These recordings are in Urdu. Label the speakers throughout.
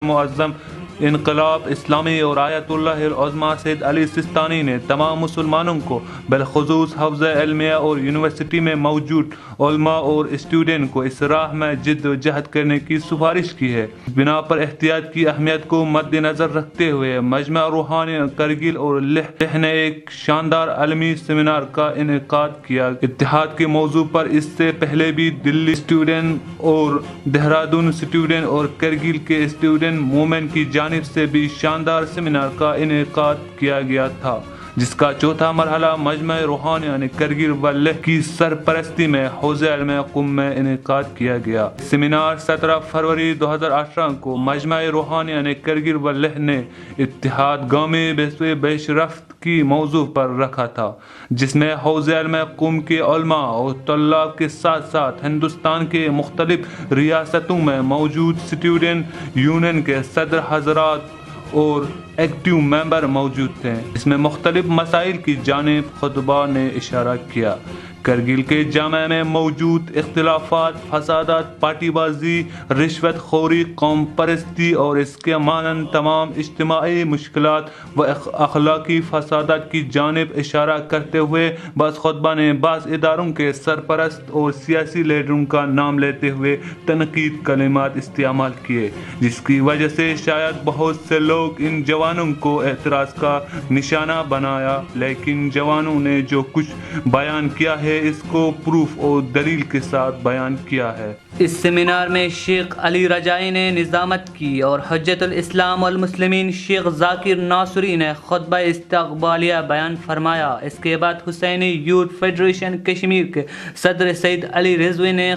Speaker 1: معظم انقلاب اسلامی اور آیت اللہ العظمیٰ سید علی سیستانی نے تمام مسلمانوں کو بالخصوص حوزہ علمیہ اور یونیورسٹی میں موجود علماء اور اسٹوڈنٹ کو اس راہ میں جد و جہد کرنے کی سفارش کی ہے۔ بنا پر احتیاط کی اہمیت کو مد نظر رکھتے ہوئے مجمع روحانی کرگل اور لیہ نے ایک شاندار عالمی سیمینار کا انعقاد کیا۔ اتحاد کے موضوع پر اس سے پہلے بھی دلی اسٹوڈنٹ اور دہرادون اسٹوڈنٹ اور کرگل کے اسٹوڈنٹ موومنٹ کی جانب سے بھی شاندار سیمینار کا انعقاد کیا گیا تھا، جس کا چوتھا مرحلہ مجمع روحانی کرگل و لیہ کی سرپرستی میں حوزہ علم قم میں انعقاد کیا گیا۔ سیمینار 17 فروری 2018 کو مجمع روحانی کرگل و لیہ نے اتحاد گامی بسوے پیش رفت کی موضوع پر رکھا تھا، جس میں حوزہ علم قم کے علماء اور طلاب کے ساتھ ساتھ ہندوستان کے مختلف ریاستوں میں موجود اسٹوڈنٹ یونین کے صدر حضرات اور ایکٹیو ممبر موجود تھے۔ اس میں مختلف مسائل کی جانب خطبہ نے اشارہ کیا۔ کرگل کے جامعہ میں موجود اختلافات، فسادات، پارٹی بازی، رشوت خوری، قوم پرستی اور اس کے مانند تمام اجتماعی مشکلات و اخلاقی فسادات کی جانب اشارہ کرتے ہوئے بعض خطبہ نے بعض اداروں کے سرپرست اور سیاسی لیڈروں کا نام لیتے ہوئے تنقید کلمات استعمال کیے، جس کی وجہ سے شاید بہت سے لوگ ان جوانوں کو اعتراض کا نشانہ بنایا، لیکن جوانوں نے جو کچھ بیان کیا ہے اس کو پروف اور دلیل کے ساتھ بیان کیا ہے۔
Speaker 2: اس سیمینار میں شیخ علی رجائی نے نظامت کی اور حجت الاسلام والمسلمین شیخ ذاکر ناصری نے خطبہ استقبالیہ بیان فرمایا۔ اس کے بعد حسینی یوتھ فیڈریشن کشمیر کے صدر سید علی رضوی نے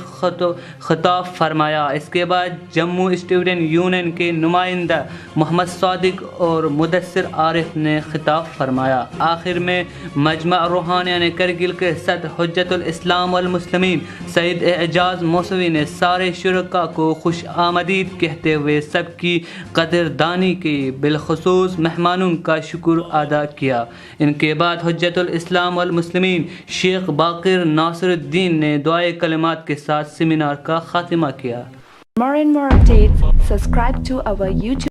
Speaker 2: خطاب فرمایا۔ اس کے بعد جموں اسٹوڈنٹ یونین کے نمائندہ محمد صادق اور مدثر عارف نے خطاب فرمایا۔ آخر میں مجمع روحانی کرگل کے صدر حجت الاسلام والمسلمین سید اعجاز موسوی نے سارے شرکاء کو خوش آمدید کہتے ہوئے سب کی قدردانی کی، بالخصوص مہمانوں کا شکر ادا کیا۔ ان کے بعد حجت الاسلام والمسلمین شیخ باقر ناصر الدین نے دعائے کلمات کے ساتھ سیمینار کا خاتمہ کیا۔
Speaker 3: For more and more updates, subscribe to our YouTube